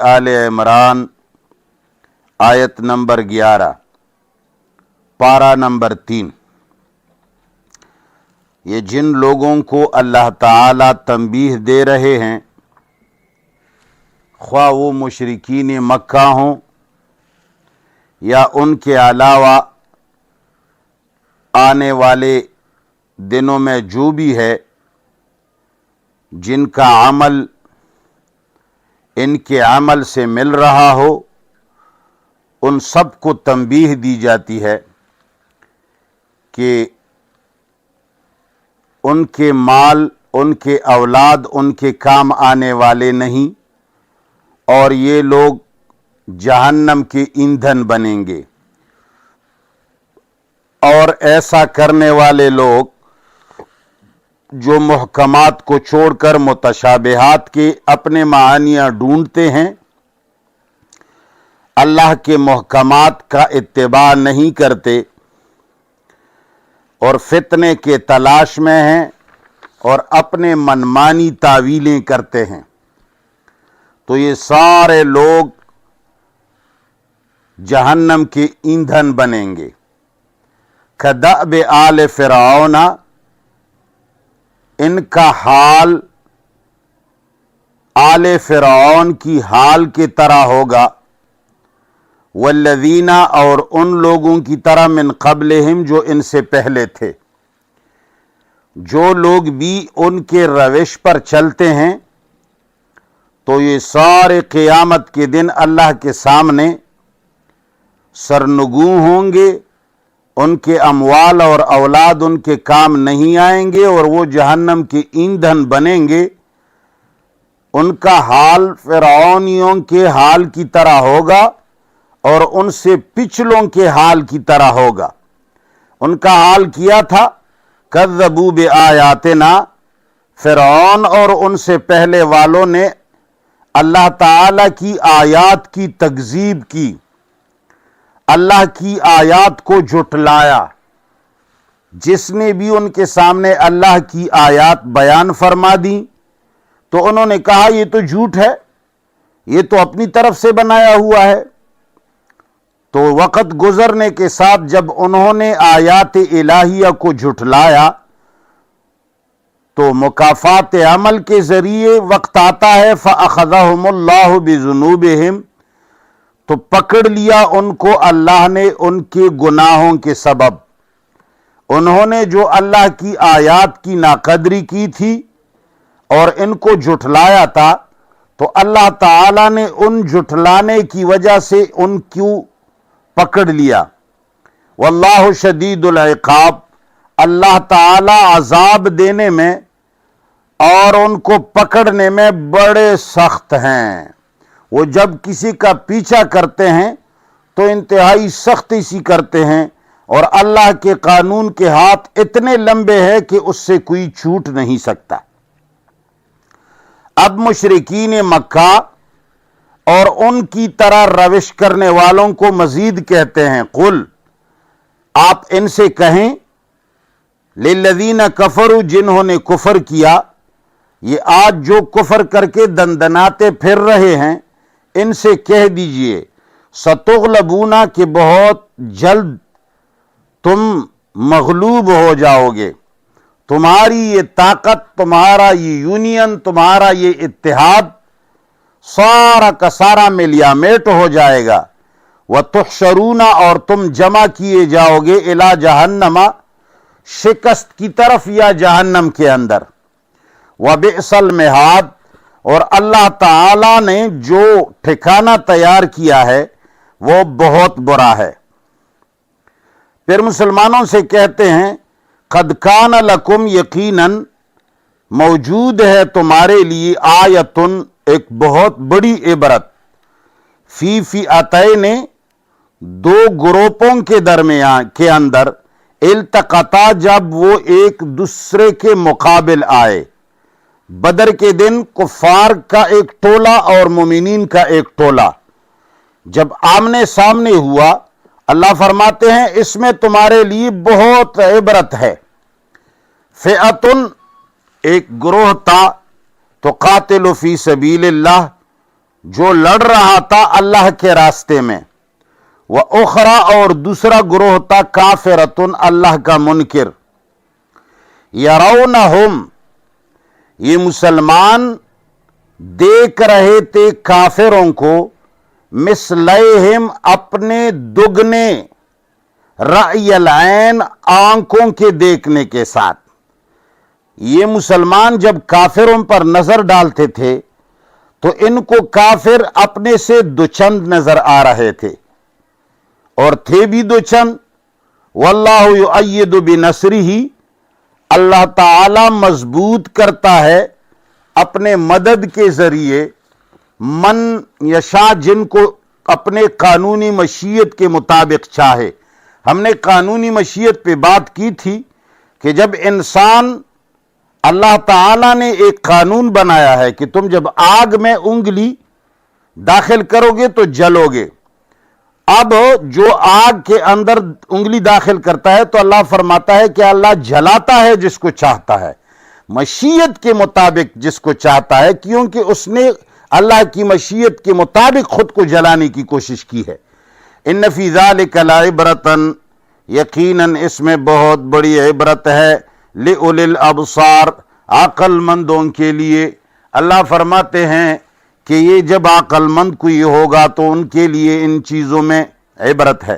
آل عمران آیت نمبر 11 پارہ نمبر 3۔ یہ جن لوگوں کو اللہ تعالی تنبیہ دے رہے ہیں، خواہ وہ مشرکین مکہ ہوں یا ان کے علاوہ آنے والے دنوں میں جو بھی ہے، جن کا عمل ان کے عمل سے مل رہا ہو، ان سب کو تنبیہ دی جاتی ہے کہ ان کے مال، ان کے اولاد ان کے کام آنے والے نہیں، اور یہ لوگ جہنم کے ایندھن بنیں گے۔ اور ایسا کرنے والے لوگ جو محکمات کو چھوڑ کر متشابہات کے اپنے معانیاں ڈھونڈتے ہیں، اللہ کے محکمات کا اتباع نہیں کرتے اور فتنے کے تلاش میں ہیں اور اپنے منمانی تعویلیں کرتے ہیں، تو یہ سارے لوگ جہنم کے ایندھن بنیں گے۔ کدأب آل فرعون، ان کا حال آل فرعون کی حال کی طرح ہوگا، والذین، اور ان لوگوں کی طرح، من قبلہم، جو ان سے پہلے تھے۔ جو لوگ بھی ان کے روش پر چلتے ہیں تو یہ سارے قیامت کے دن اللہ کے سامنے سرنگوں ہوں گے، ان کے اموال اور اولاد ان کے کام نہیں آئیں گے اور وہ جہنم کے ایندھن بنیں گے۔ ان کا حال فرعونیوں کے حال کی طرح ہوگا اور ان سے پچھلوں کے حال کی طرح ہوگا۔ ان کا حال کیا تھا؟ کذبوا بآیاتنا، فرعون اور ان سے پہلے والوں نے اللہ تعالی کی آیات کی تکذیب کی، اللہ کی آیات کو جھٹلایا۔ جس نے بھی ان کے سامنے اللہ کی آیات بیان فرما دی تو انہوں نے کہا یہ تو جھوٹ ہے، یہ تو اپنی طرف سے بنایا ہوا ہے۔ تو وقت گزرنے کے ساتھ جب انہوں نے آیات الہیہ کو جھٹلایا تو مکافات عمل کے ذریعے وقت آتا ہے، فَأَخَذَهُمُ اللَّهُ بِذُنُوبِهِمْ، تو پکڑ لیا ان کو اللہ نے ان کے گناہوں کے سبب۔ انہوں نے جو اللہ کی آیات کی ناقدری کی تھی اور ان کو جھٹلایا تھا، تو اللہ تعالی نے ان جھٹلانے کی وجہ سے ان کو پکڑ لیا۔ واللہ شدید العقاب، اللہ تعالی عذاب دینے میں اور ان کو پکڑنے میں بڑے سخت ہیں۔ وہ جب کسی کا پیچھا کرتے ہیں تو انتہائی سختی سے کرتے ہیں، اور اللہ کے قانون کے ہاتھ اتنے لمبے ہیں کہ اس سے کوئی چھوٹ نہیں سکتا۔ اب مشرکین مکہ اور ان کی طرح روش کرنے والوں کو مزید کہتے ہیں، قل، آپ ان سے کہیں، للذین کفروا، جنہوں نے کفر کیا، یہ آج جو کفر کر کے دندناتے پھر رہے ہیں، ان سے کہہ دیجئے، ستغلبون، کہ بہت جلد تم مغلوب ہو جاؤ گے، تمہاری یہ طاقت، تمہارا یہ یونین، تمہارا یہ اتحاد سارا کا سارا ملیامیٹ ہو جائے گا۔ وَتُحْشَرُونَ، اور تم جمع کیے جاؤ گے، اِلَى جہنم، شکست کی طرف یا جہنم کے اندر۔ وَبِئْسَ الْمِہَادُ، اور اللہ تعالی نے جو ٹھکانہ تیار کیا ہے وہ بہت برا ہے۔ پھر مسلمانوں سے کہتے ہیں، قد کان لکم، یقیناً موجود ہے تمہارے لیے، آیتن، ایک بہت بڑی عبرت، فی فئتین، دو گروپوں کے درمیان کے اندر، التقطا، جب وہ ایک دوسرے کے مقابل آئے۔ بدر کے دن کفار کا ایک ٹولہ اور مومنین کا ایک ٹولہ جب آمنے سامنے ہوا، اللہ فرماتے ہیں اس میں تمہارے لیے بہت عبرت ہے۔ فئتن، ایک گروہ تھا، تو قاتل فی سبیل اللہ، جو لڑ رہا تھا اللہ کے راستے میں، وَأُخْرَى اور دوسرا گروہ تھا کافرتن اللہ کا منکر، یرونہم یہ مسلمان دیکھ رہے تھے کافروں کو، مثلیہم اپنے دگنے، رأی العین آنکھوں کے دیکھنے کے ساتھ۔ یہ مسلمان جب کافروں پر نظر ڈالتے تھے تو ان کو کافر اپنے سے دوچند نظر آ رہے تھے، اور تھے بھی دوچند۔ واللہ یؤید بنصرہ اللہ تعالی مضبوط کرتا ہے اپنے مدد کے ذریعے من یشاء جن کو اپنے قانونی مشیت کے مطابق چاہے۔ ہم نے قانونی مشیت پہ بات کی تھی کہ جب انسان، اللہ تعالیٰ نے ایک قانون بنایا ہے کہ تم جب آگ میں انگلی داخل کرو گے تو جلو گے۔ اب جو آگ کے اندر انگلی داخل کرتا ہے تو اللہ فرماتا ہے کہ اللہ جلاتا ہے جس کو چاہتا ہے، مشیت کے مطابق جس کو چاہتا ہے، کیونکہ اس نے اللہ کی مشیت کے مطابق خود کو جلانے کی کوشش کی ہے۔ ان فی ذلک لعبرۃ یقیناً اس میں بہت بڑی عبرت ہے، لأولی الابصار عقل مندوں کے لیے۔ اللہ فرماتے ہیں کہ یہ جب عقل مند کوئی ہوگا تو ان کے لیے ان چیزوں میں عبرت ہے۔